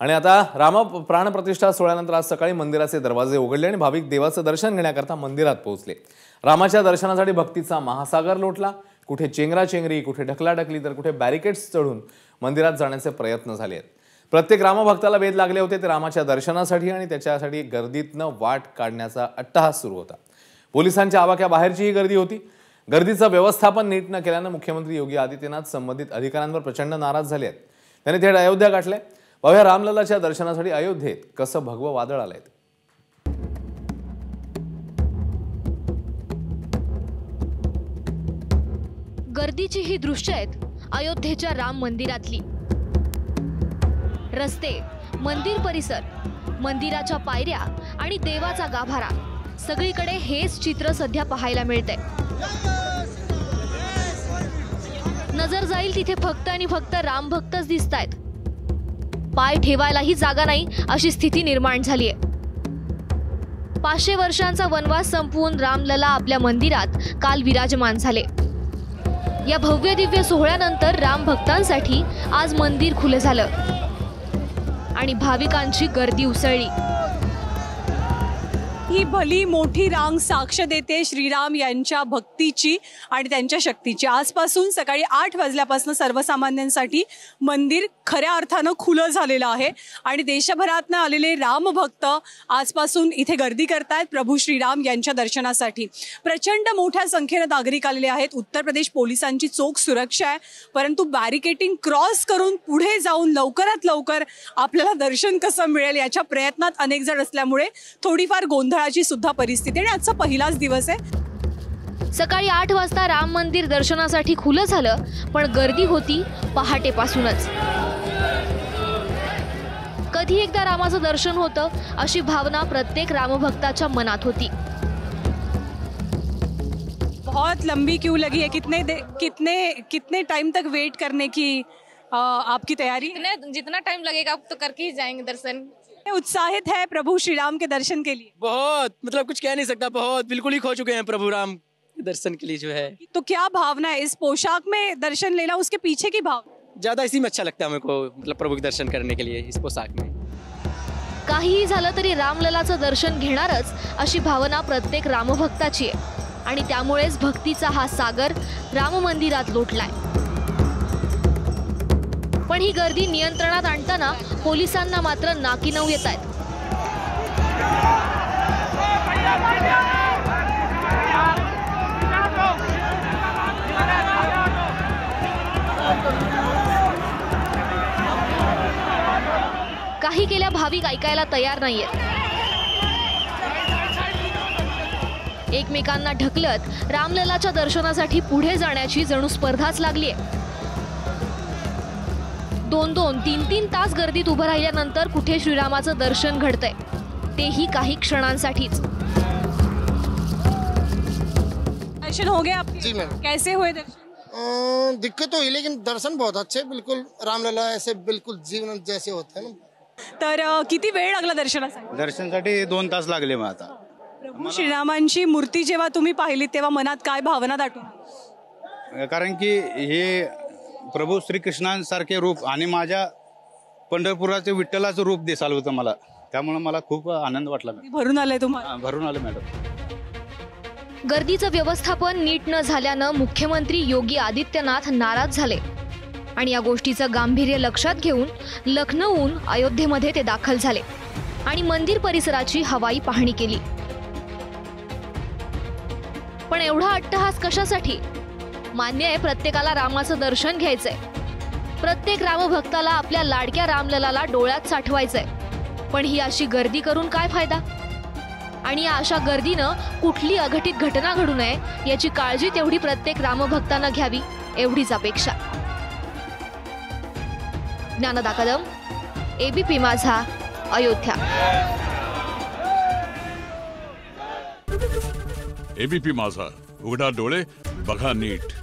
आणि आता राम प्राणप्रतिष्ठा सोहळ्यानंतर आज सकाळी मंदिराचे दरवाजे उघडले आणि भाविक देवाचं दर्शन घेण्याकरता मंदिरात पोहोचले। रामाच्या दर्शनासाठी भक्तीचा महासागर लोटला। कुठे चेंगराचेंगरी, कुठे ढकलाढकली, तर कुठे बॅरिकेड्स चढून मंदिरात जाण्याचे प्रयत्न झाले आहेत। प्रत्येक रामभक्ताला वेध लागले होते ते रामाच्या दर्शनासाठी आणि त्याच्यासाठी गर्दीतनं वाट काढण्याचा अट्टहास सुरू होता। पोलिसांच्या आवाक्याबाहेरची ही गर्दी होती। गर्दीचं व्यवस्थापन नीट न केल्यानं मुख्यमंत्री योगी आदित्यनाथ संबंधित अधिकाऱ्यांवर प्रचंड नाराज झाले आहेत। त्यांनी थेट अयोध्या गाठले। भव्य रामललाच्या दर्शनासाठी अयोध्येत कसं भगवं वादळ आलंय। गर्दीची ही दृश्य आहेत अयोध्येच्या राम मंदिरातली। रस्ते, मंदिर परिसर, मंदिराच्या पायऱ्या आणि देवाचा गाभारा, सगळीकडे हेच चित्र सध्या पाहायला मिळतंय। नजर जाईल तिथे फक्त आणि फक्त राम भक्तच दिसतायत। पाय ठेवायलाही जागा नाही अशी स्थिती निर्माण झालीय। 500 वर्षांचा वनवास संपवून रामलला आपल्या मंदिरात काल विराजमान झाले। या भव्य दिव्य सोहळ्यानंतर राम भक्तांसाठी आज मंदिर खुलं झालं आणि भाविकांची गर्दी उसळली। ही भली मोठी रांग साक्ष देते श्रीराम यांच्या भक्तीची आणि त्यांच्या शक्तीची। आजपासून सकाळी 8 वाजल्यापासून सर्वसामान्यांसाठी मंदिर खऱ्या अर्थानं खुलं झालेलं आहे आणि देशभरातनं आलेले राम भक्त आजपासून इथे गर्दी करतायत प्रभू श्रीराम यांच्या दर्शनासाठी। प्रचंड मोठ्या संख्येने नागरिक आलेले आहेत। उत्तर प्रदेश पोलिसांची चोख सुरक्षा आहे, परंतु बॅरिकेटिंग क्रॉस करून पुढे जाऊन लवकरात लवकर आपल्याला दर्शन कसं मिळेल याच्या प्रयत्नात अनेक जण असल्यामुळे थोडीफार गोंधळाची सुद्धा परिस्थिती आणि आजचा पहिलाच दिवस आहे। सकाळी 8 वाजता राम मंदिर दर्शनासाठी खुलं झालं, पण गर्दी होती पहाटेपासूनच। कधी एकदा रामाचं दर्शन होतं अशी भावना प्रत्येक रामभक्ताच्या मनात होती। बहुत लंबी क्यू लगी है। कितने टाइम तक वेट करने की आपकी तैयारी? जितना टाइम लगेगा तो करके ही जाएंगे दर्शन। उत्साहित है प्रभु श्री राम के दर्शन के लिए? बहुत, मतलब कुछ कह नहीं सकता। बहुत, बिल्कुल ही खो चुके हैं प्रभु राम के दर्शन के लिए जो है। तो क्या भावना है इस पोशाक में दर्शन लेना, उसके पीछे की भावना? ज्यादा इसी में अच्छा लगता है मेरे को, मतलब प्रभु के दर्शन करने के लिए इस पोशाक में। काहीही झालं तरी रामललाचं दर्शन घेणारच अशी भावना प्रत्येक रामभक्ताची आहे आणि त्यामुळेच भक्तीचा हा सागर राम मंदिरात लोटलाय। पण ही गर्दी नियंत्रणात आणताना पोलिसांना मात्र नाकीनऊ येत आहेत। काही केल्या भाविक ऐकायला तयार नाहीयेत। एकमेकांना ढकलत रामललाच्या दर्शनासाठी पुढे जाण्याची जणू स्पर्धाच लागलीये। 2-2, 3-3 तास गर्दीत उभं राहिल्यानंतर कुठे श्रीरामाचं दर्शन घडतंय, तेही काही क्षणांसाठीच। दर्शन हो गए आपके? जी मैम। कैसे हुए दर्शन? दिक्कत तो हुई लेकिन दर्शन बहुत अच्छे, बिल्कुल रामलला ऐसे बिल्कुल जीवन जैसे होते हैं ना। तर किती वेळ लागला दर्शनासाठी? दर्शनासाठी 2 तास लागले। मग आता प्रभू श्रीरामांची मूर्ती जेव्हा तुम्ही पाहिली तेव्हा मनात काय भावना दाटून? कारण की हे प्रभू श्रीकृष्णांसारखे रूप आणि माझ्या पंढरपुराचे विठ्ठलाचं रूप दिसायला होतं मला, त्यामुळे मला खूप आनंद वाटला। भरून आलंय तुम्हाला? भरून आलं मॅडम। गर्दीचं व्यवस्थापन नीट न झाल्यानं मुख्यमंत्री योगी आदित्यनाथ नाराज झाले आणि या गोष्टीचं गांभीर्य लक्षात घेऊन लखनौहून अयोध्येमध्ये ते दाखल झाले आणि मंदिर परिसराची हवाई पाहणी केली। पण एवढा अट्टहास कशासाठी? मान्य आहे प्रत्येकाला रामाचं दर्शन घ्यायचंय, प्रत्येक रामभक्ताला आपल्या लाडक्या रामललाला डोळ्यात साठवायचंय, पण ही अशी गर्दी करून काय फायदा? आणि या अशा गर्दीनं कुठली अघटित घटना घडू नये याची काळजी तेवढी प्रत्येक रामभक्तानं घ्यावी एवढीच अपेक्षा। ज्ञानदा कदम, एबीपी माझा, अयोध्या। एबीपी माझा, उघडा डोळे बघा नीट।